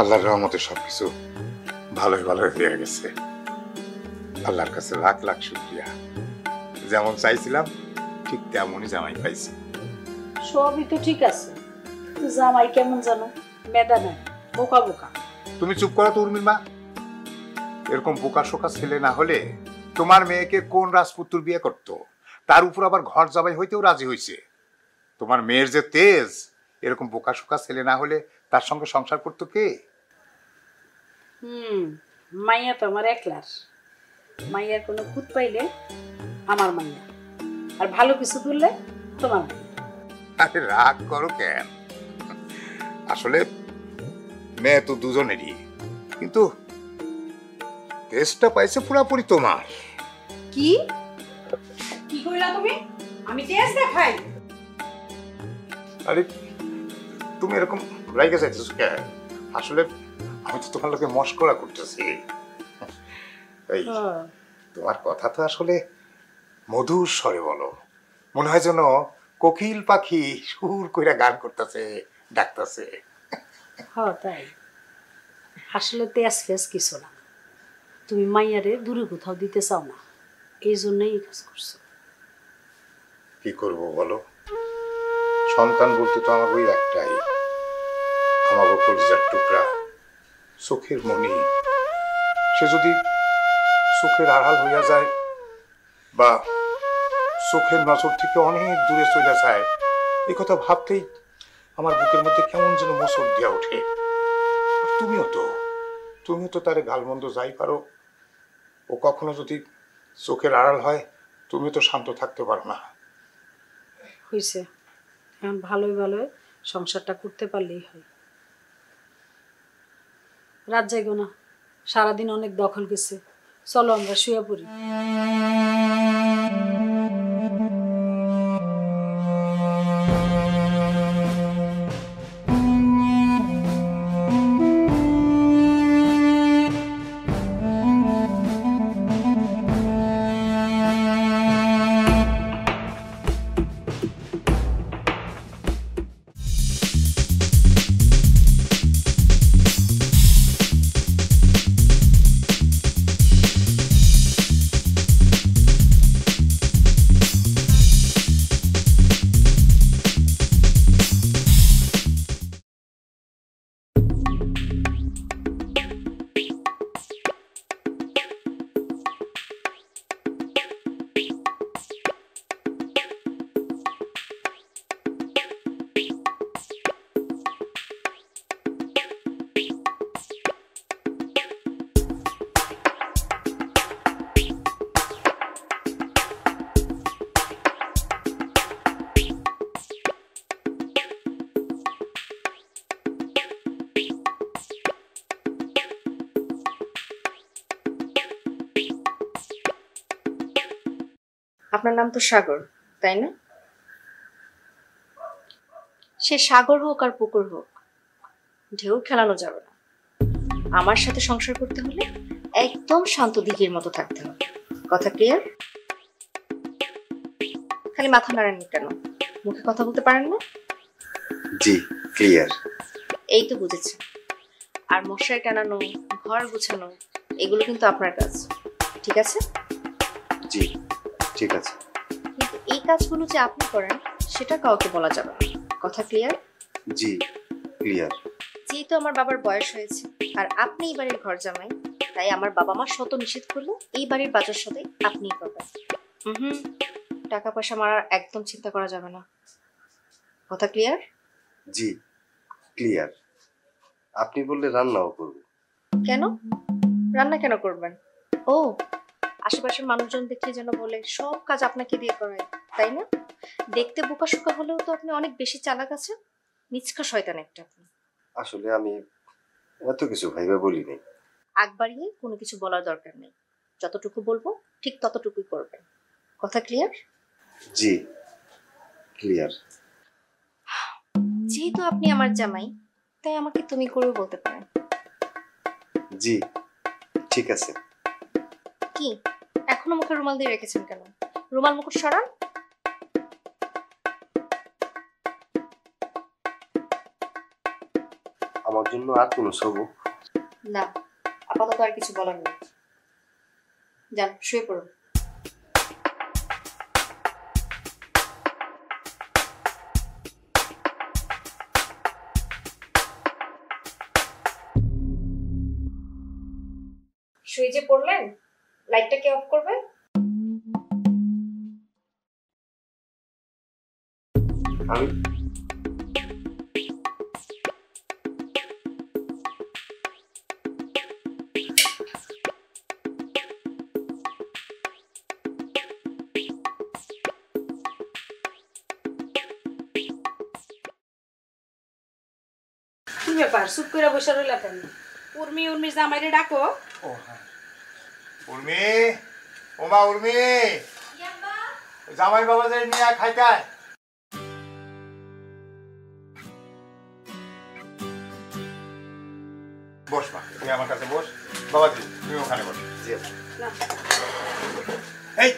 আল্লাহর রহমতে সবকিছু ভালোই ভালোই হয়ে গেছে। আল্লাহর কাছে লাখ লাখ শুকরিয়া। যেমন চাইছিলাম ঠিক তেমনই জামাই পাইছি। সবই তো ঠিক আছে, জামাই কেমন জানো, মেদা নাই, বোকা বোকা। তুমি চুপ করো তো উর্মির মা। এরকম বোকা শোকা ছেলে না হলে তোমার মেয়েকে কোন রাজপুত্র বিয়ে করতো? তার উপর আবার ঘর জামাই হইতেও রাজি হয়েছে। তোমার মেয়ের যে তেজ, এরকম বোকা শোকা ছেলে না হলে তার সঙ্গে সংসার করতো কে? মাইয়া তো আমার একলার। মাইয়ার কোনো খুঁত পাইলে আমার মাইয়া, আর ভালো কিছু করলে তোমার মাইয়া। আরে রাগ করো কেন? আসলে মেয়ে তো দুজনেরই, কিন্তু তেজটা পাইছে পুরাপুরি তোমার। কি কি কইলা তুমি? আমি তেজ দেখাই? আরে তুমি এরকম রাইগে যাইতেছো কেন? আসলে আমি তো তোমার লোকে মস্করা করতেছি। এই তোমার কথা তো আসলে মধুর স্বরে বলো, মনে হয় যেন কোকিল পাখি সুর কইরা গান করতেছে, ডাকতেছে। হ্যাঁ তাই, আসলে তেজ ফেজ কিছু না। তুমি মাইয়ারে দূরে কোথাও দিতে চাও না, এই জন্যই এই কাজ করছো। কি করব বলো, সন্তান বলতে তো আমার ওই একটাই, আমার কলিজার টুকরা, চোখের মনি। সে যদি চোখের আড়াল হইয়া যায় বা চোখের নজর থেকে অনেক দূরে চলে যায়, এই কথা ভাবতেই আমার বুকের মধ্যে কেমন যেন মোচড় দিয়া ওঠে। আর তুমিও তো তারে গালমন্দ যাই পারো, ও কখনো যদি চোখের আড়াল হয় তুমি তো শান্ত থাকতে পারো না। হয়েছে, এখন ভালোই ভালোই সংসারটা করতে পারলেই হয়। রাত যাইগো না, সারাদিন অনেক দখল গেছে, চলো আমরা শুয়ে পড়ি। আপনার নাম তো সাগর, তাই না? সে সাগর হোক আর পুকুর হোক, ঢেউ খেলানো যাবে না। আমার সাথে সংসার করতে হলে একদম শান্ত দিঘির মতো থাকতে হবে। কথা ক্লিয়ার? খালি মাথা নাড়েন কেন? মুখে কথা বলতে পারেন না? জি ক্লিয়ার। এই তো বুঝেছি। আর মশারি টানানো, ঘর গুছানো, এগুলো কিন্তু আপনার কাজ, ঠিক আছে? জি ঠিক আছে। কিন্তু এই কাজগুলো যে আপনি করেন সেটা কাউকে বলা যাবে না। কথা ক্লিয়ার? জি ক্লিয়ার। যেহেতু আমার বাবার বয়স হয়েছে আর আপনি এই বাড়ির ঘর জামাই, তাই আমার বাবা মা শত নিষেধ করলো এই বাড়ির বাজার সদাই আপনিই করবেন। টাকা পয়সা মারার একদম চিন্তা করা যাবে না। কথা ক্লিয়ার? জি ক্লিয়ার। আপনি বললে রান্নাও করব। কেন রান্না কেন করবেন? ও, আশেপাশের মানুষজন দেখলে যেন বলে সব কাজ আপনাকে দিয়ে করায়, তাই না? দেখতে বোকা শোকা হলেও তো আপনি অনেক বেশি চালাক আছেন। মিচকা শয়তান একটা আপনি। আসলে আমি এত কিছু ভাইবা বলি নাই। আগ বাড়িয়ে কোনো কিছু বলার দরকার নেই। যতটুকু বলবো ঠিক ততটুকুই করবেন। কথা ক্লিয়ার? জি ক্লিয়ার। যেহেতু আপনি আমার জামাই, তাই আমাকে তুমি করে বলতে পারেন। জি ঠিক আছে। কি এখনো মুখে রুমাল দিয়ে রেখেছেন কেন? রুমাল মুকুট সরান। আমার জন্য আর কোনো সবক? না, আপাতত আর কিছু বলার নেই। যান, শুয়ে পড়ুন। শুয়ে যে পড়লেন, লাইটটা কে অফ করবে? আমি কি ব্যাপার চুপ করে বসে রইলা কেন? উর্মি উর্মি জামাইরে ডাকো। ও হ্যাঁ, উর্মি, ওমা উর্মি, জামাই বাবাদের নিয়ে খাইতায়। বস মা, তুই আমার কাছে বস। বাবাজি তুমি ওখানে বস। জি আব্বা। না, এই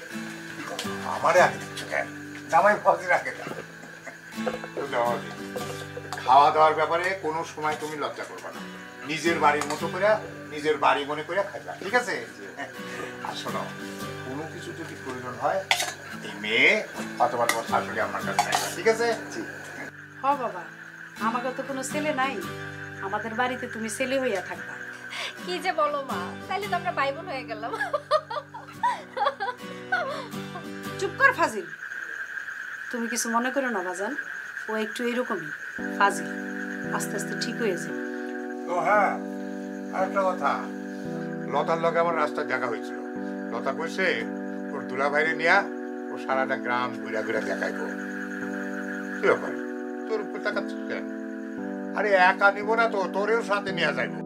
আমারে আগে দিচ্ছ কেন? জামাই বাবাদের আগে দাও। বাবাজি, খাওয়া দাওয়ার ব্যাপারে কোনো সময় তুমি লজ্জা করবে না। নিজের বাড়ির মতো করে, নিজের বাড়ি মনে করে খাইবা, ঠিক আছে? আর শোনো, কোনো কিছু যদি প্রয়োজন হয় এই মেয়ে অথবা তোমার শাশুড়ি আমার কাছে খাইবা, ঠিক আছে? জি। হ বাবা, আমাকে তো কোনো ছেলে নাই, আমাদের বাড়িতে তুমি ছেলে হইয়া থাকবা। কি যে বলো মা, তাইলে তো আমরা ভাই বোন হয়ে গেলাম। চুপ কর ফাজিল, তুমি কিছু মনে করো না বাজান, ও একটু এরকমই ফাজিল, আস্তে আস্তে ঠিক হয়ে যাবে। তো হ্যাঁ, আর একটা কথা, লতার লগে আমার রাস্তায় দেখা হয়েছিল। লতা কইছে ওর দুলা ভাইরে নিয়া ও সারাটা গ্রাম ঘুরা ঘুরা দেখাইবো। কি ব্যাপার, তোর উপর তাকাচ্ছিস কেন? আরে একা নিব না তো, তোরেও সাথে নিয়ে যাইবো।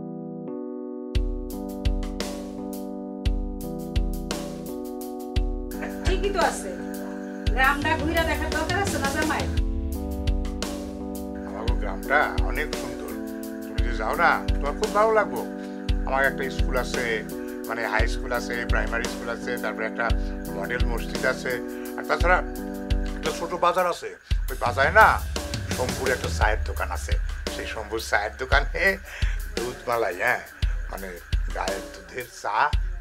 ঠিকই তো আছে, গ্রামটা ঘুরে দেখার দরকার আছে না জামাই? আমার গ্রামটা অনেক সুন্দর, তুমি যদি যাও না তোমার খুব ভালো লাগবো। আমার একটা স্কুল আছে, মানে হাই স্কুল আছে, প্রাইমারি স্কুল আছে, তারপরে একটা মডেল মসজিদ আছে, আর তাছাড়া একটা ছোট বাজার আছে। ওই বাজারে না শম্ভুর একটা চায়ের দোকান আছে, সেই শম্ভুর চায়ের দোকানে দুধ মালাই, হ্যাঁ মানে গায়ের দুধের চা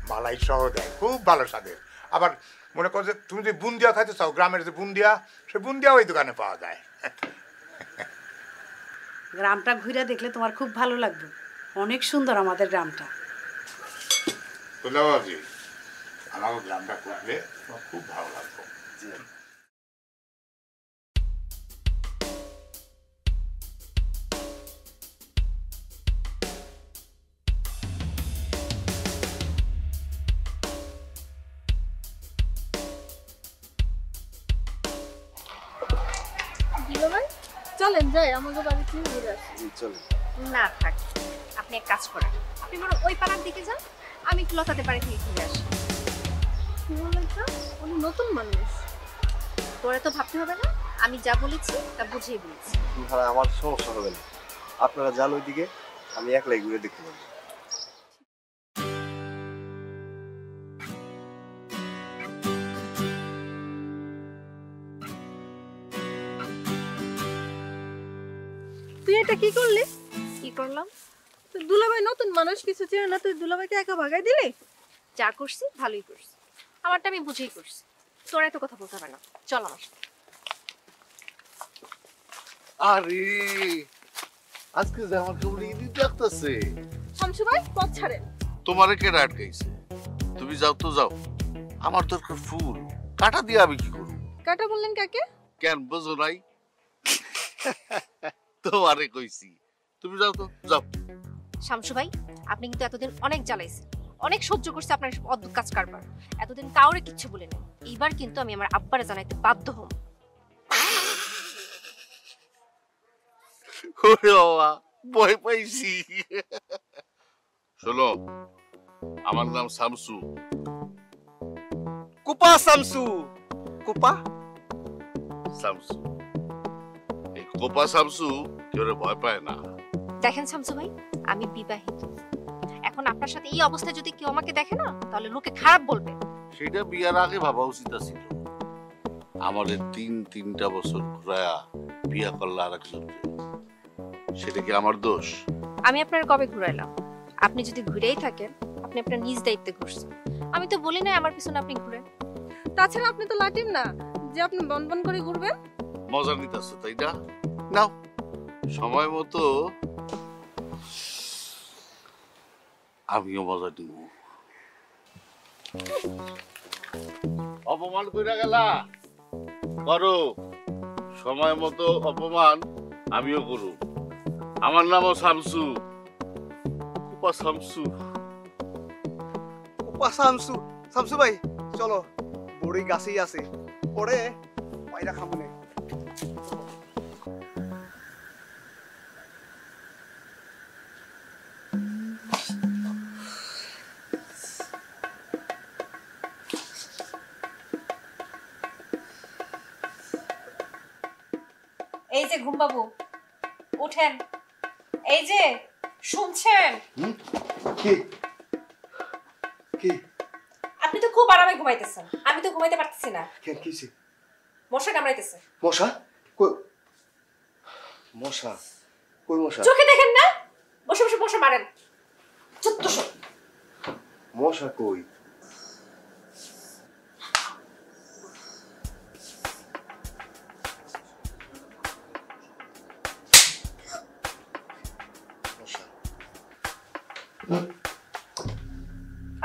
মালাই সহ দেয়, খুব ভালো স্বাদের। আবার মনে করো যে তুমি যদি বুন্দিয়া খাইতে চাও, গ্রামের যে বুন্দিয়া, সে বুন্দিয়া ওই দোকানে পাওয়া যায়। গ্রামটা ঘুরে দেখলে তোমার খুব ভালো লাগবে, অনেক সুন্দর আমাদের গ্রামটা। বাবাজি, আমার গ্রামটা ঘুরলে তোমার খুব ভালো লাগবে। জি আব্বা। চলেন যাই আমাকে বাড়িতে ঘুরে আসি। জি চলো। না থাক, আপনি এক কাজ করেন, আপনি বরং ওই পাড়ার দিকে যান, আমি একটু লতাদের বাড়ি থেকে ঘুরে আসি। কি বললেন তো? উনি নতুন মানুষ। তোরা তো ভাবতে হবে না, আমি যা বলেছি তা বুঝিয়ে বলেছি। তাহলে আমার সমস্যা হবে না, আপনারা যান ওইদিকে, আমি একলাই ঘুরে দেখতে পারবো। তুই এটা কি করলি? কি করলাম? তুই দুলাভাই নতুন মানুষ, কিছু চেনে না, তুই দুলাভাইকে একা ভাগাই দিলি? যা করছি ভালোই করছি, আমারটা আমি বুঝেই করছি। তোরা এত কথা বলতে হবে না, চল আমার সাথে। আরে আজকে যে আমার কেমন ঈদ লাগতেছে। শামসু ভাই পথ ছাড়েন। তোমারে কে আটকাইছে? তুমি যাও তো যাও, আমার দরকার ফুল, কাটা দিয়ে আমি কি করব? কাটা বললেন কাকে? কেন বোঝো নাই? তোমারে কইছি, তুমি যাও তো যাও। শামসু ভাই, আপনি কিন্তু এতদিন অনেক জ্বালাইছেন, অনেক সহ্য করছে আপনার এসব অদ্ভুত কাজ কারবার। এতদিন কাউরে কিচ্ছু বলে নেই, এইবার কিন্তু আমি আমার আব্বারে জানাইতে বাধ্য হব। ওরে বাবা, ভয় পাইছি। শোনো, আমার নাম শামসু। কুপা শামসু। কুপা শামসু, এই কোপা শামসু কেউ ভয় পায় না। দেখেন শামসু ভাই, আমি বিবাহিত, এখন আপনার সাথে এই অবস্থায় যদি কেউ আমাকে দেখে না, তাহলে লোকে খারাপ বলবে। সেটা বিয়ার আগে ভাবা উচিত ছিল। আমাদের তিনটা বছর ঘুরায়া বিয়া করলে আর একজন, সেটা কি আমার দোষ? আমি আপনার কবে ঘুরাইলাম? আপনি যদি ঘুরেই থাকেন, আপনি আপনার নিজ দায়িত্বে ঘুরছেন। আমি তো বলি নাই আমার পিছনে আপনি ঘুরেন। তাছাড়া আপনি তো লাটিম না যে আপনি বনবন করে ঘুরবেন। মজা নিতেছো তাই না? নাও সময় মতো আমিও মজা দিব। অপমান কইরা গেলা করো, সময় মতো অপমান আমিও করু। আমার নামও শামসু, উপা শামসু। কুপা শামসু। শামসু ভাই চলো, বড়ি গাছেই আছে, পরে পায়রা খামনে। এই যে ঘুমবাবু, উঠেন। এই যে শুনছেন? কি কি আপনি তো খুব আরামে ঘুমাইতেছেন, আমি তো ঘুমাইতে পারতেছি না। কেন কিছে? মশা কামড়াইতেছে। মশা কই? মশা কই? মশা চোখে দেখেন না? বসে বসে মশা মারেন। চুত্তুস। মশা কই? মশা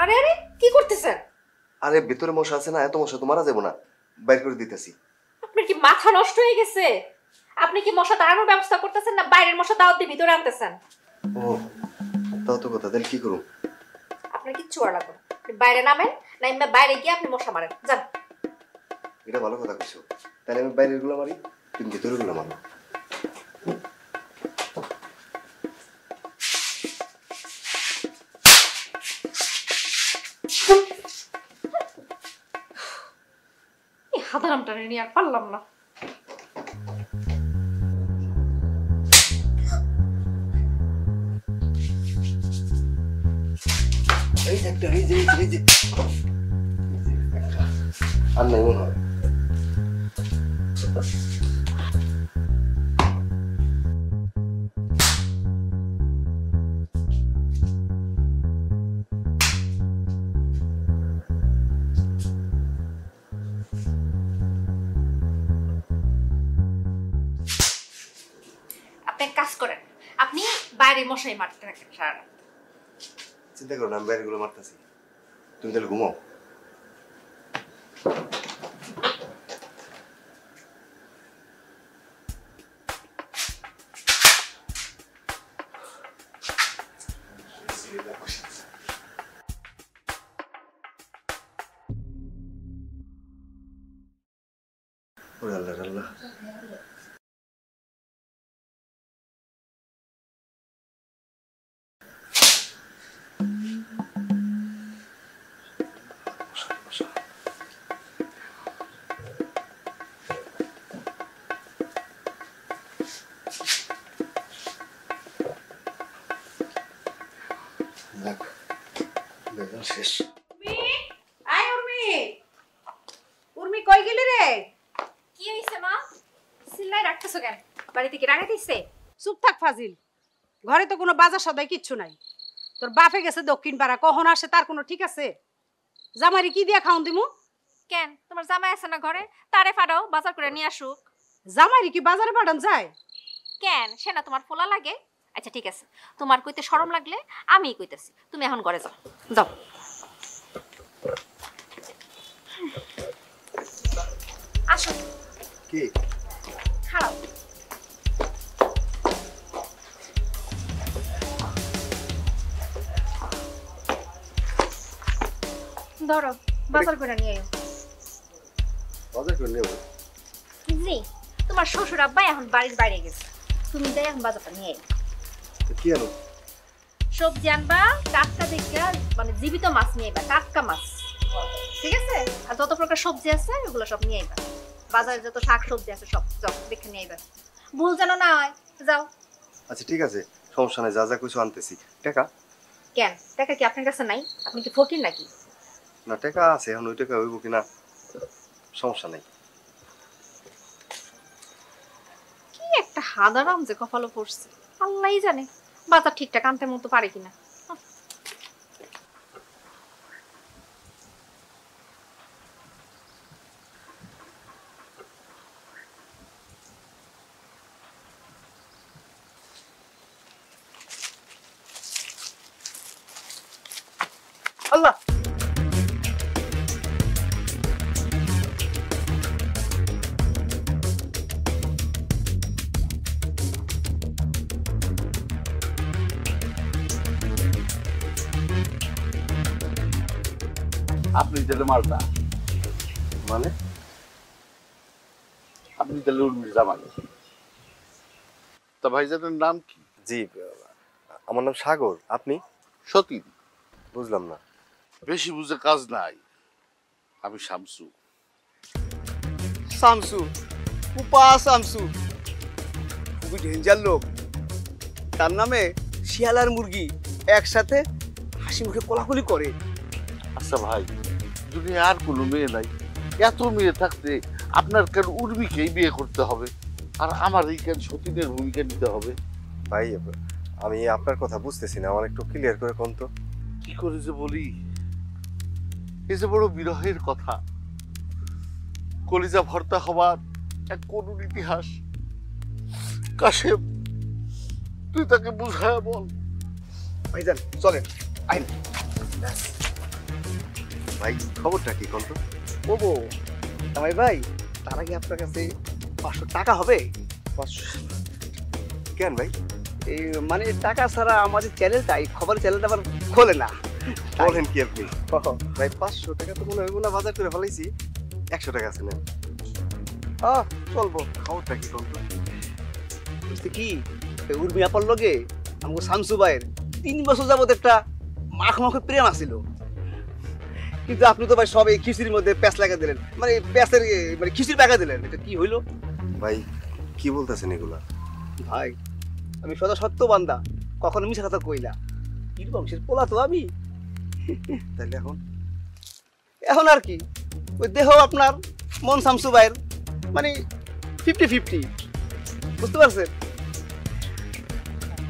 আরে আরে কি করতেছেন? আরে ভিতরে মশা আছে না, এত মশা তো মারা যাবো না, বাইর করে দিতেছি। আপনার কি মাথা নষ্ট হয়ে গেছে? আপনি কি মশা তাড়ানোর ব্যবস্থা করতেছেন না বাইরের মশা দাওয়াত দিয়ে ভিতরে আনতেছেন? ও তাও তো কথা, তাহলে কি করুম? আপনার কি চুয়া লাগবে? বাইরে নামেন, নাইমা বাইরে গিয়ে আপনি মশা মারেন, যান। এটা ভালো কথা কইছো, তাহলে আমি বাইরের গুলো মারি, তুমি ভিতরের গুলো মারো। এই হাদারামটা নিয়ে আর পারলাম না। এই যে একটা, এই যে একটা, আর নাই মনে হয়। আপনি এক কাজ করেন, আপনি বাইরে মশাই মারতে থাকেন সারা রাত। চিন্তা করো না, আমি বাইরের গুলো মারতেছি, তুমি তাহলে ঘুমাও। ওরে আল্লাহ রে আল্লাহ। যাক, বেদনা শেষ। আয় উর্মি, উর্মি কই গেলি রে? কি হইছে মা? সিল্লাই রাখতেছো কেন? বাড়ি থেকে রাগাই দিছে? চুপ থাক ফাজিল, ঘরে তো কোনো বাজার সদাই কিচ্ছু নাই। তোর বাপে গেছে দক্ষিণ পাড়া, কখন আসে তার কোনো ঠিক আছে? জামাইরে কি দিয়া খাওন দিমু? কেন তোমার জামাই আছে না ঘরে? তারে ফাড়াও, বাজার করে নিয়ে আসুক। জামাইরে কি বাজারে পাঠান যায়? কেন সে না তোমার ফোলা লাগে? আচ্ছা ঠিক আছে, তোমার কইতে শরম লাগলে আমিই কইতেছি, তুমি এখন ঘরে যাও। যাও। আসো। কি খারাপ। ধরো, বাজার করে নিয়ে আয়ো। বাজার করে নেব? জি, তোমার শ্বশুর আব্বা এখন বাড়ির বাইরে গেছে, তুমি যাই এখন বাজারটা নিয়ে আয়ো। তো কি আনো? সবজি আনবা, টাটকা দেখে, মানে জীবিত মাছ নিয়ে আইবা, টাটকা মাছ, ঠিক আছে? আর যত প্রকার সবজি আছে ওগুলো সব নিয়ে আইবা। বাজারে যত শাক সবজি আছে সব যাও দেখে নিয়ে আইবা, ভুল যেন না হয়। যাও। আচ্ছা ঠিক আছে, সমস্যা নাই, যা যা কিছু আনতেছি। টাকা? কেন টাকা কি আপনার কাছে নাই? আপনি কি ফকির নাকি? না টাকা আছে, এখন ওই টাকা হইব কিনা সমস্যা নাই। কি একটা হাদারাম যে কপালে পড়ছে, আল্লাহই জানে। বাজার ঠিকঠাক আনতে মতো পারে কিনা। আল্লাহ আপনি তাহলে মালটা, মানে আপনি তাহলে উর্মির জামাই। তা ভাইজানের নাম কি? জি, আমার নাম সাগর। আপনি? সতীন। বুঝলাম না। বেশি বুঝে কাজ নাই, আমি শামসু। শামসু, উপা শামসু, খুবই ডেঞ্জার লোক। তার নামে শিয়াল আর মুরগি একসাথে হাসি মুখে কোলাকুলি করে। আচ্ছা ভাই, দুনিয়া আর কোনো মেয়ে নাই, এত মেয়ে থাকতে আপনার কেন উর্মিকেই বিয়ে করতে হবে আর আমার এই কেন সতীনের ভূমিকা নিতে হবে? ভাই আমি আপনার কথা বুঝতেছি না, আমার একটু ক্লিয়ার করে কোন তো। কি করে যে বলি, এই যে বড় বিরহের কথা, কলিজা ভর্তা হবার এক করুণ ইতিহাস। কাশেম, তুই তাকে বুঝায় বল। ভাইজান চলেন, আইন। ভাই খবরটা কি কোন তো? ও বো জামাই ভাই, তার আগে আপনার কাছে 500 টাকা হবে? 500? কেন ভাই? এই মানে টাকা ছাড়া আমাদের চ্যানেলটাই, খবরের চ্যানেলটা আবার খোলে না। বলেন কি আপনি? ভাই 500 টাকা তো মনে হয় না, বাজার করে ফেলাইছি। 100 টাকা আছে নেন। চলবো। খবরটা কি কোন তো? বুঝতে কি, উর্মি আপার লগে আমাকে শামসু ভাইয়ের 3 বছর যাবত একটা মাখমাখে প্রেম আছিল, কিন্তু আপনি তো ভাই সব এই খিচুড়ির মধ্যে প্যাঁচ লাগা দিলেন, মানে প্যাঁচের মানে খিচুড়ি পাকা দিলেন। এটা কি হইলো ভাই? কি বলতেছেন এগুলা? ভাই আমি সদা সত্য বান্দা, কখনো মিশা কথা কইলা। বীর বংশের পোলা তো আমি। তাইলে এখন আর কি, ওই দেহ আপনার, মন শামসু ভাইয়ের, মানে 50-50, বুঝতে পারছেন?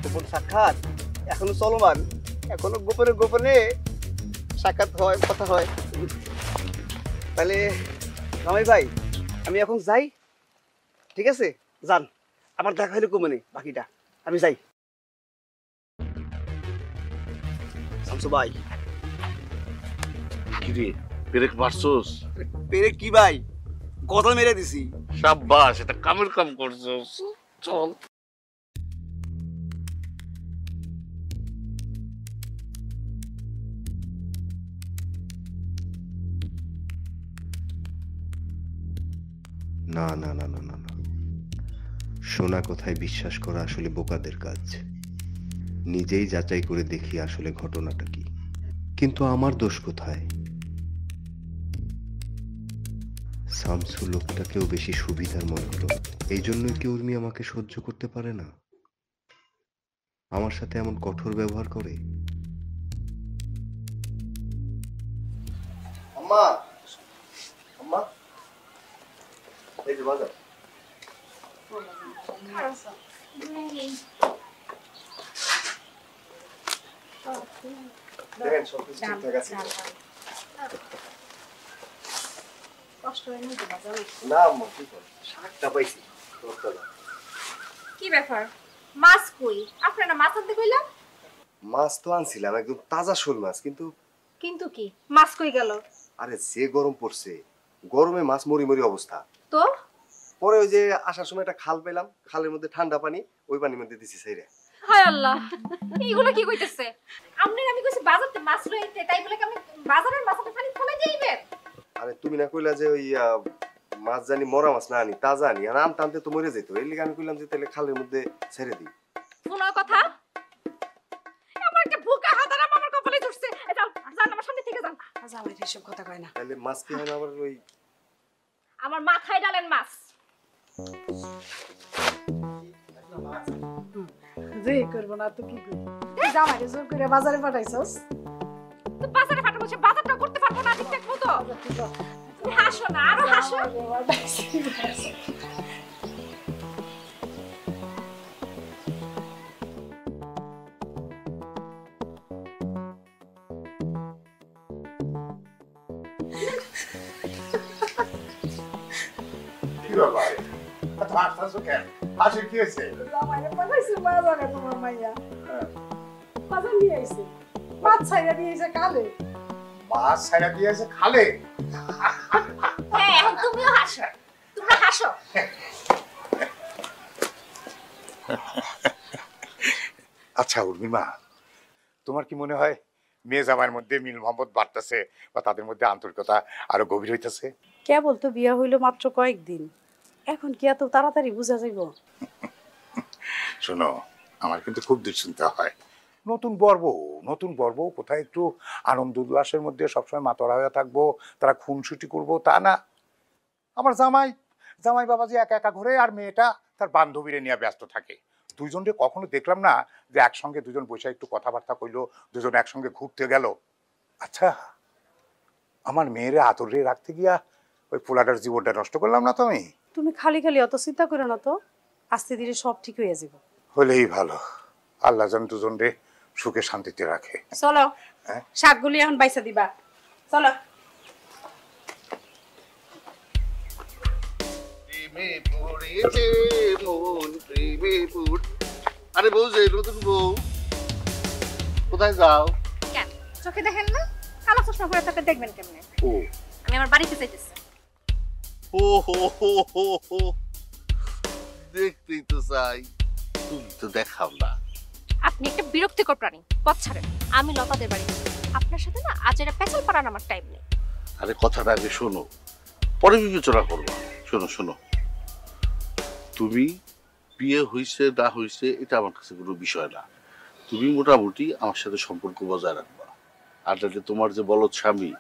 গোপন সাক্ষাৎ এখনো চলমান, এখনো গোপনে গোপনে সাক্ষাৎ হয়, কথা হয়। তাহলে জামাই ভাই আমি এখন যাই, ঠিক আছে? যান, আবার দেখা হইলে কমনে বাকিটা। আমি যাই। শামসু ভাই, কিরে, পেরেক মারছস? পেরে কি ভাই, গদা মেরে দিছি। সাব্বাস, এটা কামের কাম করছস। চল। না না না না না না, শোনা কথায় বিশ্বাস করা আসলে বোকাদের কাজ। নিজেই যাচাই করে দেখি আসলে ঘটনাটা কি। কিন্তু আমার দোষ কোথায়? শামসু লোকটাকেও বেশি সুবিধার মনে হলো, এই জন্যই কি উর্মি আমাকে সহ্য করতে পারে না, আমার সাথে এমন কঠোর ব্যবহার করে? আম্মা, আম্মা, এই যে বাজার। দেখেন সব কিছু ঠিকঠাক আছে। না আম্মা, কি কর, শাকটা পাইছি। কি ব্যাপার, মাছ কই? আপনারা মাছ আনতে কইলাম। মাছ তো আনছিলাম, একদম তাজা শোল মাছ, কিন্তু কিন্তু কি, মাছ কই গেল? আরে যে গরম পড়ছে, গরমে মাছ মরি মরি অবস্থা। তো পরে ওই যে আসার সময় একটা খাল পেলাম, খালের মধ্যে ঠান্ডা পানি, ওই পানির মধ্যে দিছি সেইরে। হায় আল্লাহ, এইগুলো কি কইতেছে? আপনি আমি কইছি বাজারতে মাছ লইতে, তাই বলে কি আপনি বাজারের মাছটা পানি ফেলে দিবেন? আরে তুমি না কইলা যে ওই মাছ জানি মরা মাছ না আনি, তাজা আনি, আর আনতে আনতে তো মরে যেত। এর লিগে আমি কইলাম যে তাহলে খালের মধ্যে ছেড়ে দিই। শোনো কথা, আমার একটা বুকা হাতারা আমার কপালে ধরছে। যাও যান, আমার সামনে থেকে যান। জামাই এসব কথা কয় না। তাহলে মাছ কি হয় না আবার ওই আমার মাথায় ডালেন মাছ। যে করবো না তো কি করবো? জামাইকে জোর করে বাজারে পাঠাইছস। তো বাজারে পাঠাবো, সে বাজারটা করতে পারবো না ঠিকঠাক মতো। হাসো না, আরো হাসো। ব্যাপার এত হাসতেছো কেন? হাসির কি হয়েছে? জামাইরে পাঠাইছে বাজারে তোমার মাইয়া। বাজার নিয়ে আইছে। মাছ ছাইরা নিয়ে আইছে কালে। মাছ ছাইরা দিয়েছে খালে। হ্যাঁ এখন তুমিও হাসো, তোমরা হাসো। আচ্ছা উর্মিমা, তোমার কি মনে হয় মেয়ে জামাইয়ের মধ্যে মিল মহব্বত বাড়তেছে বা তাদের মধ্যে আন্তরিকতা আরো গভীর হইতেছে? কেবল তো বিয়া হইল মাত্র কয়েকদিন, এখন কি এত তাড়াতাড়ি বুঝা যাইব? শোনো, আমার কিন্তু খুব দুশ্চিন্তা হয়। নতুন বর্ব কোথায় একটু আনন্দ উল্লাসের মধ্যে সবসময় মাতড়া হয়ে থাকবো, তারা খুনসুটি করবো তা না। আমার জামাই বাবাজি একা একা ঘুরে, আর মেয়েটা তার বান্ধবীরে নিয়ে ব্যস্ত থাকে। দুইজনকে কখনো দেখলাম না যে একসঙ্গে দুজন বসে একটু কথাবার্তা কইলো, দুজন একসঙ্গে ঘুরতে গেল। আচ্ছা, আমার মেয়েরে আদরে রাখতে গিয়া ওই পোলাটার জীবনটা নষ্ট করলাম না তো আমি? তুমি খালি খালি অত চিন্তা করো না তো, আস্তে ধীরে সব ঠিক হয়ে যাব। হলেই ভালো। আল্লাহ যেন দুজনরে সুখে শান্তিতে রাখে। চলো, হ্যাঁ? শাকগুলি এখন বাইসা দিবা। চলো। প্রেমে পড়েছে মন, প্রেমে পড়। আরে বউ যে নতুন বউ, কোথায় যাও? কেন চোখে দেখেন না? কালো চশমা পরে তোকে দেখবেন কেমনে? ও আমি আমার বাড়িতে যাইতেছি। ও হো হো হো হো, দেখতেই তো চাই, তুমি তো দেখাও না। আপনি একটা বিরক্তিকর প্রাণী, পথ ছাড়েন। আমি লতাদের বাড়ি যাচ্ছি। আপনার সাথে না আজ এটা পেছাল পাড়ার আমার টাইম নেই। আরে কথাটা আগে শোনো, পরে বিবেচনা করবো। শোনো, তুমি বিয়ে হইছে না হইছে এটা আমার কাছে কোনো বিষয় না। তুমি মোটামুটি আমার সাথে সম্পর্ক বজায় রাখবা। আর যাতে তোমার যে বলদ স্বামী,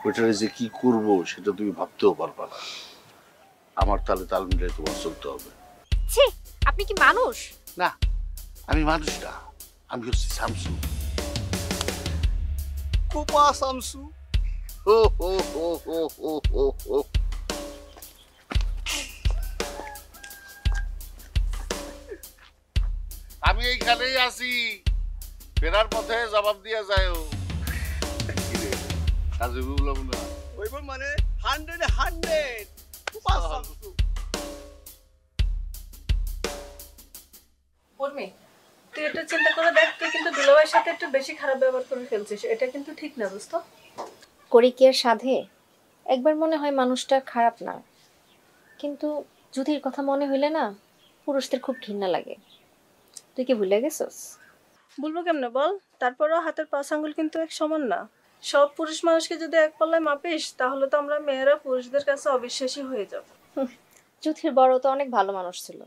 ওইটারে যে কি করব সেটা তুমি ভাবতেও পারবা না। আমার তালে তাল মিলিয়ে তোমার চলতে হবে। ছি, আপনি কি মানুষ? না, আমি মানুষ না, আমি হচ্ছি শামসু। কুপা শামসু। হো হো হো হো হো হো হো। আমি এইখানেই আছি, ফেরার পথে জবাব দিয়া যায়ও। কাজে বললাম না ওইব মানে 100 কুপা শামসু। উর্মি, তুই একটু চিন্তা করে দেখ, তুই কিন্তু দুলাভাইয়ের সাথে একটু বেশি খারাপ ব্যবহার করে ফেলছিস। এটা কিন্তু ঠিক না, দোস্ত। করি কি আর সাধে? একবার মনে হয় মানুষটা খারাপ না, কিন্তু যুধির কথা মনে হইলে না পুরুষদের খুব ঘৃণা লাগে। তুই কি ভুলে গেছস? বলবো কেমনে বল? তারপরও হাতের পাঁচ আঙ্গুল কিন্তু এক সমান না। সব পুরুষ মানুষকে যদি এক পাল্লায় মাপিস, তাহলে তো আমরা মেয়েরা পুরুষদের কাছে অবিশ্বাসী হয়ে যাব। যুধির বড় তো অনেক ভালো মানুষ ছিল,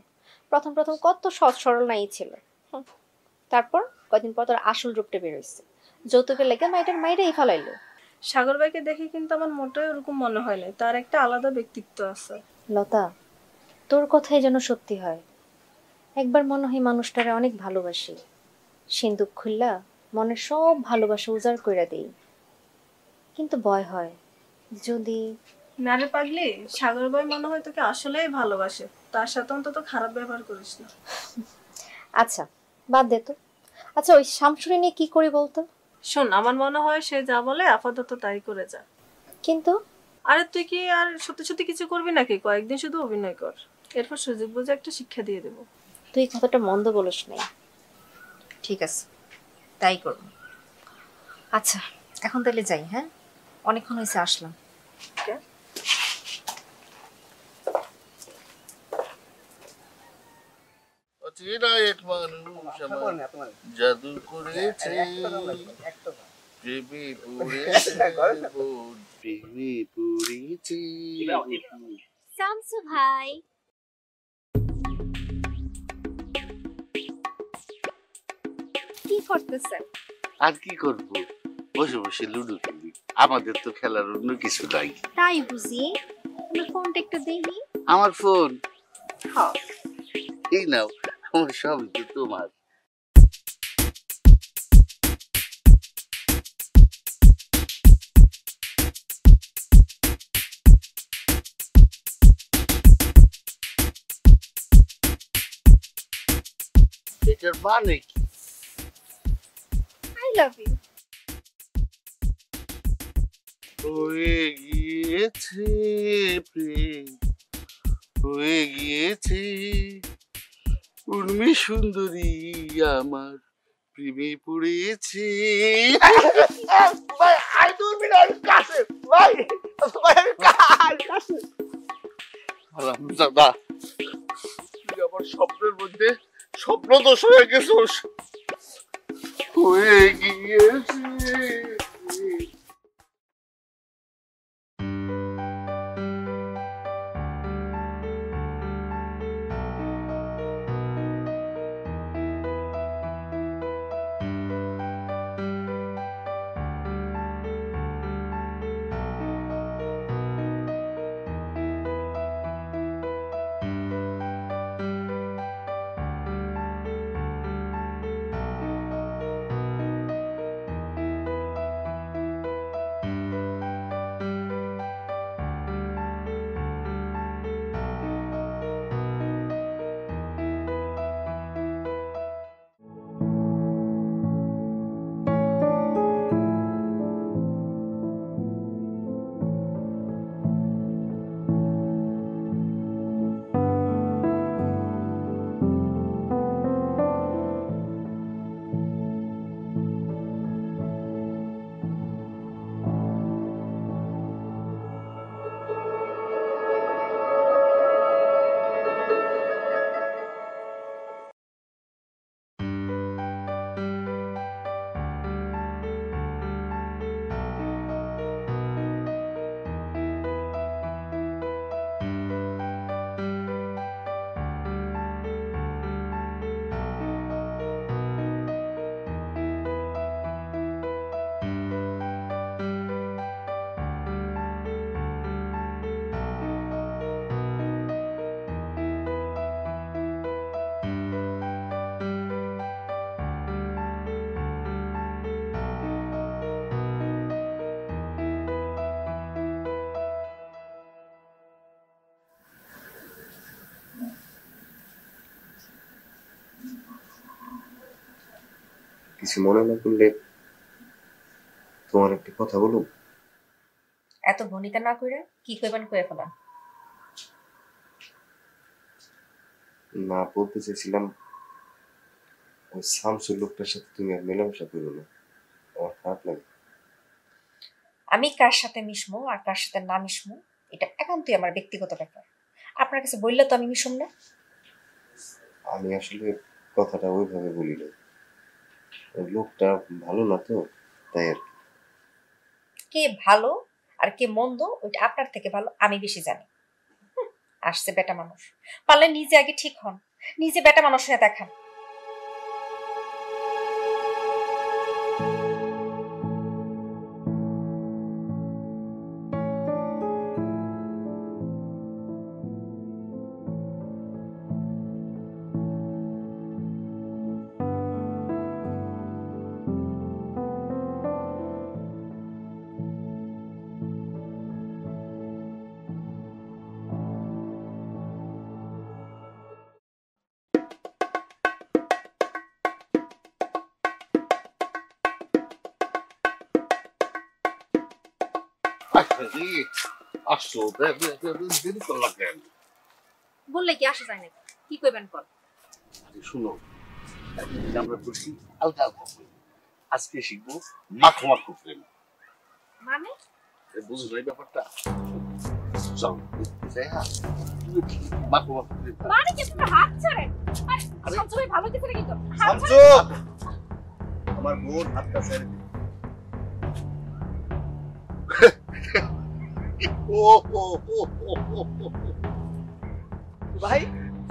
প্রথম কত সৎ সরল নাই ছিল। তারপর কদিন পর তোর আসল রূপটা বের হইছে, যৌতুকের লেগে মাইটাই ফালাইলো। সাগর ভাইকে দেখে কিন্তু আমার মোটেও এরকম মনে হয় না, তার একটা আলাদা ব্যক্তিত্ব আছে। লতা, তোর কথাই যেন সত্যি হয়। একবার মনে হয় মানুষটারে অনেক ভালোবাসি, সিন্দুক খুললা মনের সব ভালোবাসা উজাড় কইরা দেই। কিন্তু ভয় হয় যদি। নারে পাগলি, সাগর ভাই মনে হয় তোকে আসলেই ভালোবাসে, তার সাথে অন্তত খারাপ ব্যবহার করিস না। আচ্ছা বাদ দে তো। আচ্ছা ওই শামসুরি নিয়ে কি করি বলতো? শোন, আমার মনে হয় সে যা বলে আপাতত তাই করে যা। কিন্তু আরে তুই কি আর সত্যি সত্যি কিছু করবি নাকি? কয়েকদিন শুধু অভিনয় কর, এরপর সুযোগ বুঝে একটা শিক্ষা দিয়ে দেবো। তুই কথাটা মন্দ বলিস নাই। ঠিক আছে, তাই করব। আচ্ছা এখন তাহলে যাই। হ্যাঁ, অনেকক্ষণ হয়েছে, আসলাম। অচেনা এক মানুষ আমার জাদু করেছে, প্রেমে পড়েছে মন, প্রেমে পড়েছে। শামসু ভাই, কি করতেছেন? আর কি করবো, বসে বসে লুডো খেলি। আমাদের তো খেলার অন্য কিছু নাই। তাই বুঝি? আমার ফোনটা একটু দেখি। আমার ফোন? হ্যাঁ, এই নাও, আমার সবই তো তোমার। এটার মানে কি? I love you. হয়ে গিয়েছে প্রেম, হয়ে গিয়েছে উর্মি সুন্দরী আমার প্রেমে পড়েছে। ভাই আই দূরবীন আর কাছে ভাই ভাই আমি কাছে হারামজাদা, তুই আমার স্বপ্নের মধ্যে স্বপ্ন দোষ হয়ে গেছিস। হয়ে গিয়েছে। কিছু মনে না করলে তোমার একটা কথা বলুন। এত ভনিতা না করে কি কইবেন কয়ে ফেলান। না বলতে চাইছিলাম ওই শামসুর লোকটার সাথে তুমি আর মেলামেশা করো না, আমার খারাপ লাগে। আমি কার সাথে মিশমো আর কার সাথে না মিশমো এটা একান্তই আমার ব্যক্তিগত ব্যাপার। আপনার কাছে বললে তো আমি মিশুম না। আমি আসলে কথাটা ওইভাবে বলি না, ওই লোকটা ভালো না তো, তাই আর কি। কে ভালো আর কে মন্দ ওইটা আপনার থেকে ভালো আমি বেশি জানি। আসছে বেটা মানুষ, পারলে নিজে আগে ঠিক হন, নিজে বেটা মানুষ হয়ে দেখান। আসছো দেরি করলাম কেন? বললে কি আসা যায় নাকি? কি কইবেন কর। শুনো, আমরা বলছি হালকা হালকা প্রেম। আজকে শিখবো মাখো মাখো প্রেম। মানে বুঝো না এই ব্যাপারটা? চল মাখো মাখো প্রেম। মানে কি তুমি হাত ছাড়েন? আরে সবসময় ভালো কিছু নাকি তো হাত শামসু, আমার বোন হাতটা ছেড়ে দে। ভাই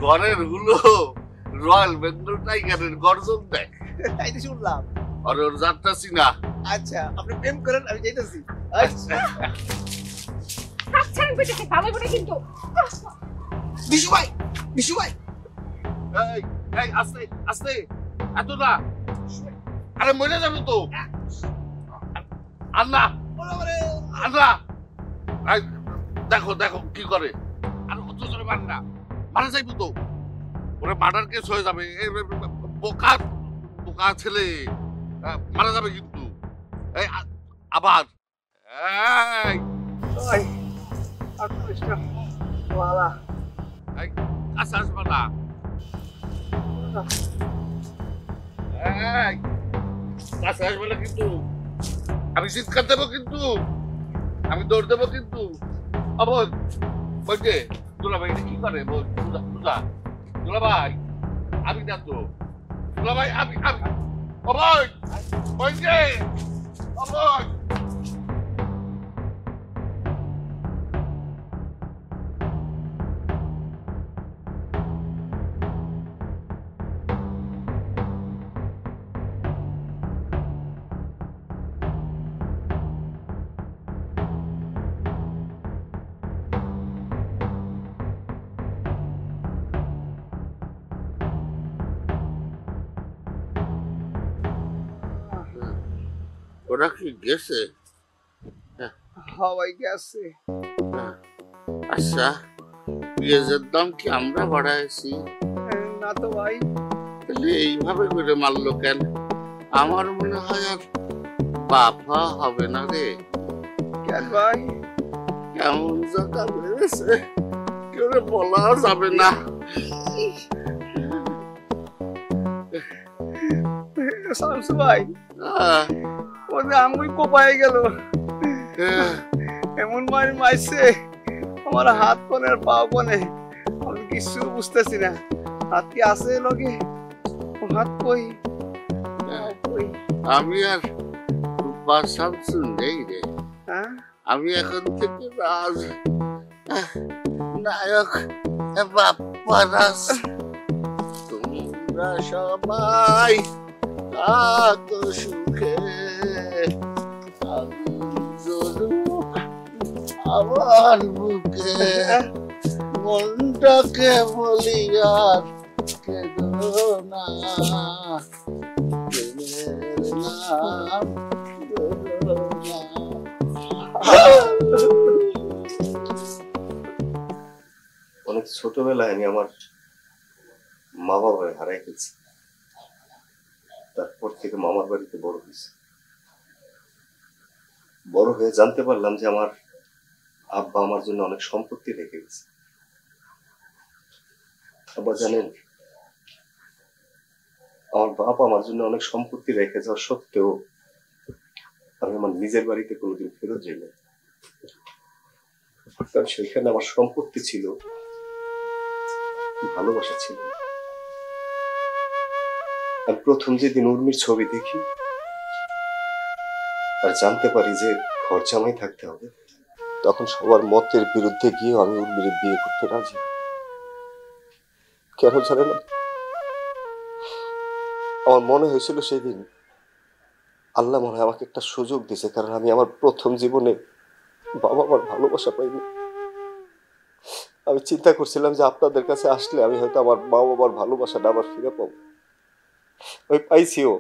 ঘরের হুলো রয়্যাল বেঙ্গল টাইগারের গর্জন দেখ। তাই তো শুনলাম। আর ওর যাত্রাছি না। আচ্ছা আপনি প্রেম করেন, আমি যাইতেছি। আচ্ছা হাত ছাড়েন বেটাকে ভালো করে কিন্তু। বিশু ভাই, বিশু ভাই এই এই আস্তে আস্তে, এত না। আরে মরে যাবে তো। আর না আর না। এই, দেখো দেখো কি করে। আর অত জোরে মার না, মারা যাইব তো। ওরে মার্ডার কেস হয়ে যাবে। বোকা বোকা ছেলে মারা যাবে কিন্তু। এই আবার এই ভাই 38টা ওয়ালা কাছে আসবে না। এই, কাছে আসবে না কিন্তু। আমি চিৎকার দেবো কিন্তু, আমি দৌড় দেবো কিন্তু। অবধ বলছে দুলা ভাই কি করে? দুলা ভাই আমি না তো, দুলা ভাই আমি অবধ বলছে অবধ। ওরা কি গেছে? হাওয়াই গেছে। আচ্ছা, পেঁয়াজের দাম কি আমরা বাড়াইছি? না তো ভাই। তাহলে এইভাবে করে মারলো কেন? আমার মনে হয় আর বাফা হবে না রে। কেন ভাই? কেমন জায়গা বেড়েছে, কেউ বলা যাবে না। শামসু ভাই, আহ, ওদের আঙুল কোপায় গেল। আহ, এমন মারছে আমার হাত কোনে আর পা কোনে, আমি কিছু বুঝতেছি না। হাত কি আছে লগে? হাত কই? কই? আমি আর রূপা শামসু নেই রে। হ্যাঁ, আমি এখন থেকে রাজ নায়ক বাপ্পারাজ। তোমরা সবাই থাকো সুখে, আমার বুকে মনটাকে বলি আর কেঁদো না, প্রেমের নাম ধরো না। অনেক ছোটবেলায় আমি আমার মা বাবাকে হারাই ফেলছি। তারপর থেকে মামার বাড়িতে বড় হয়েছে। বড় হয়ে জানতে পারলাম যে আমার আব্বা আমার জন্য অনেক সম্পত্তি রেখে গেছে। আব্বা জানেন, আমার বাপ আমার জন্য অনেক সম্পত্তি রেখে যাওয়া সত্ত্বেও আমি আমার নিজের বাড়িতে কোনোদিন ফেরত যাই না। কারণ সেখানে আমার সম্পত্তি ছিল, ভালোবাসা ছিল। আমি প্রথম যেদিন উর্মির ছবি দেখি আর জানতে পারি যে ঘর জামাই থাকতে হবে, তখন সবার মতের বিরুদ্ধে গিয়ে আমি উর্মির বিয়ে করতে রাজি। কেন জানে না, আমার মনে হয়েছিল সেদিন আল্লাহ মনে হয় আমাকে একটা সুযোগ দিয়েছে, কারণ আমি আমার প্রথম জীবনে বাবা মার ভালোবাসা পাইনি। আমি চিন্তা করছিলাম যে আপনাদের কাছে আসলে আমি হয়তো আমার মা বাবার ভালোবাসাটা আবার ফিরে পাবো। আমি পাইছিও,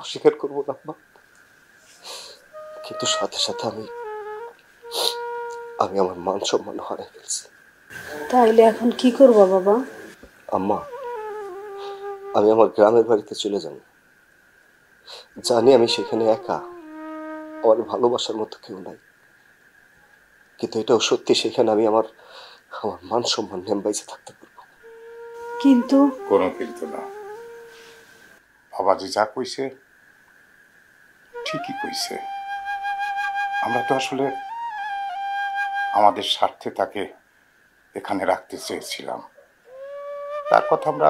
অস্বীকার করবো না আম্মা। কিন্তু সাথে সাথে আমি আমার মান সম্মান হারিয়ে ফেলছি। তাইলে এখন কি করবা বাবা? আম্মা, আমি আমার গ্রামের বাড়িতে চলে যাব। জানি আমি সেখানে একা, আমার ভালোবাসার মতো কেউ নাই, কিন্তু এটাও সত্যি সেখানে আমি আমার মান সম্মান নিয়ে বাইচে থাকতে পারবো। কিন্তু কোনো কিন্তু না, বাবাজি যা কইছে ঠিকই কইছে। আমরা তো আসলে আমাদের স্বার্থে তাকে এখানে রাখতে চেয়েছিলাম, তার কথা আমরা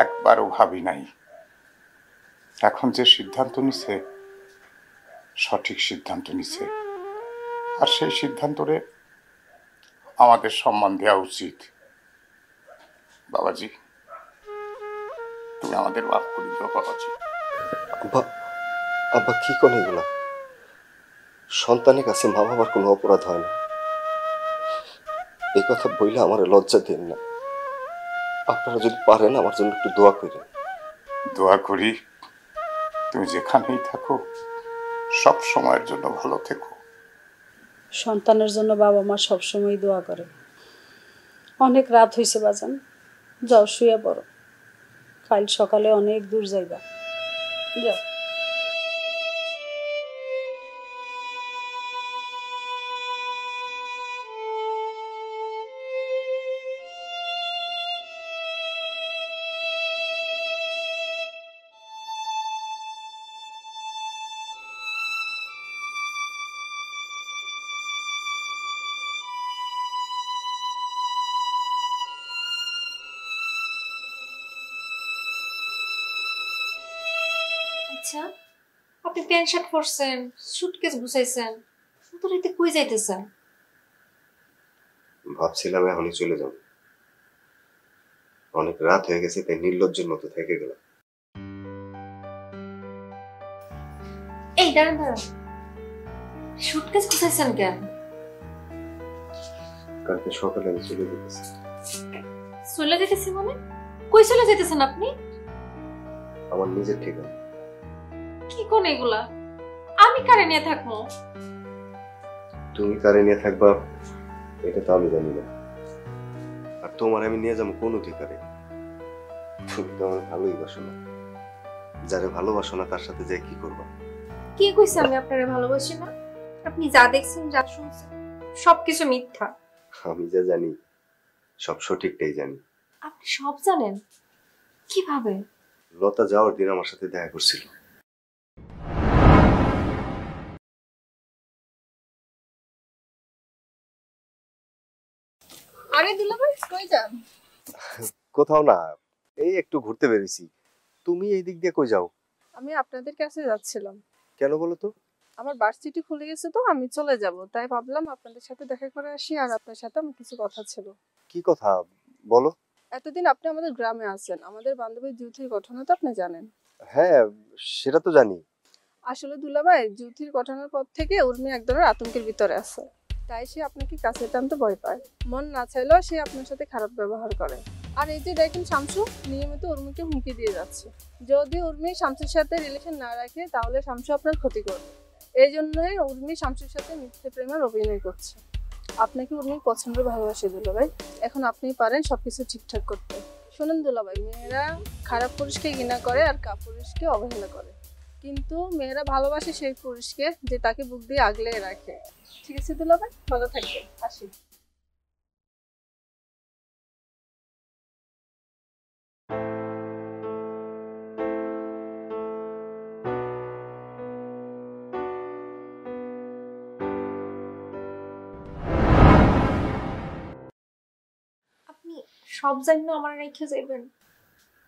একবারও ভাবি নাই। এখন যে সিদ্ধান্ত নিছে সঠিক সিদ্ধান্ত নিছে, আর সেই সিদ্ধান্তরে আমাদের সম্মান দেওয়া উচিত। বাবাজি, তুমি আমাদের মাফ করে দিও বাবাজি। আব্বা, আব্বা কি কোন এগুলা? সন্তানের কাছে মা বাবার কোনো অপরাধ হয় না, এই কথা বইলে আমার লজ্জা দেন না। আপনারা যদি পারেন আমার জন্য একটু দোয়া করেন। দোয়া করি তুমি যেখানেই থাকো সব সময়ের জন্য ভালো থেকো। সন্তানের জন্য বাবা মা সবসময় দোয়া করে। অনেক রাত হয়েছে বাজান, যাও শুয়ে পড়ো, কাল সকালে অনেক দূর যাইবা, যাও। আচ্ছা, আপনি প্যান্ট শার্ট পরছেন, সুটকেস গুছাইছেন, তো রাতে কই যাইতেছেন? ভাবছিলাম এখনই চলে যাব, অনেক রাত হয়ে গেছে তাই নির্লজ্জের মতো থেকে গেলাম। এই দাঁড়ান দাঁড়ান, সুটকেস গুছাইছেন কেন? কালকে সকালে আমি চলে যেতেছি। চলে যেতেছি মানে? কই চলে যেতেছেন আপনি? আমার নিজের ঠিকানা। কি কোন এগুলা? আমি কারে নিয়ে থাকবো? তুমি কারে নিয়ে থাকবা এটা তো আমি জানি না, আর তোমার আমি নিয়ে যাবো কোন অধিকারে? তুমি তো আমার ভালোই বাসো না, যারে ভালোবাসো না তার সাথে যাই কি করবা? কে কইছে আমি আপনারে ভালোবাসি না? আপনি যা দেখছেন, যা শুনছেন, সবকিছু মিথ্যা। আমি যা জানি সব সঠিকটাই জানি। আপনি সব জানেন? কিভাবে? লতা যাওয়ার দিন আমার সাথে দেখা করছিল। আরে দুলাভাই কই যান? কোথাও না, এই একটু ঘুরতে বেরিয়েছি। তুমি এই দিক দিয়ে কই যাও? আমি আপনাদের কাছে যাচ্ছিলাম। কেন বলো তো? আমার ভার্সিটি খুলে গেছে তো আমি চলে যাব, তাই ভাবলাম আপনাদের সাথে দেখা করে আসি, আর আপনার সাথে আমার কিছু কথা ছিল। কি কথা বলো? এতদিন আপনি আমাদের গ্রামে আছেন, আমাদের বান্ধবী জুথির ঘটনা তো আপনি জানেন। হ্যাঁ সেটা তো জানি। আসলে দুলাভাই, জুথির ঘটনার পর থেকে উর্মি এক ধরনের আতঙ্কের ভিতরে আছে, তাই সে আপনাকে কাছে টানতে ভয় পায়। মন না চাইলেও সে আপনার সাথে খারাপ ব্যবহার করে। আর এই যে দেখেন, শামসু নিয়মিত উর্মিকে হুমকি দিয়ে যাচ্ছে। যদি উর্মি শামসুর সাথে রিলেশন না রাখে তাহলে শামসু আপনার ক্ষতি করবে। এই জন্যই উর্মি শামসুর সাথে মিথ্যে প্রেমের অভিনয় করছে। আপনাকে উর্মি পছন্দ ভালোবাসে দুলাভাই, এখন আপনিই পারেন সবকিছু ঠিকঠাক করতে। শোনেন দুলাভাই, মেয়েরা খারাপ পুরুষকে ঘৃণা করে আর কাপুরুষকে অবহেলা করে, কিন্তু মেয়েরা ভালোবাসে সেই পুরুষকে যে তাকে বুক দিয়ে আগলে রাখে। ঠিক আছে দুলাভাই, ভালো থাকবেন, আসি। আপনি সব জানেন আমার রেখে যাবেন?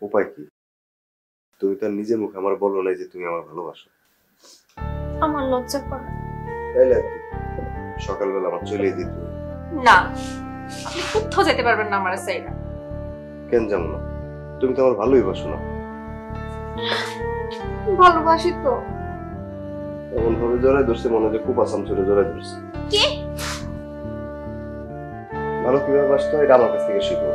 উপায় কি? তুমি তো নিজের মুখে আমার বলো নাই যে তুমি আমার ভালোবাসো। আমার লজ্জা করে। তাইলে আর কি, সকালবেলা আমার চলে যেত। না, আপনি কোথাও যেতে পারবেন না আমার সাইডে। কেন যাবো না? তুমি তো আমার ভালোই বাসো না। ভালোবাসি তো। এমন ভাবে জড়াই ধরছে মনে হয় কুপা সামচুরে জড়াই ধরছে। কি? ভালো কিভাবে বাসতে হয় এটা আমার কাছ থেকে শিখো।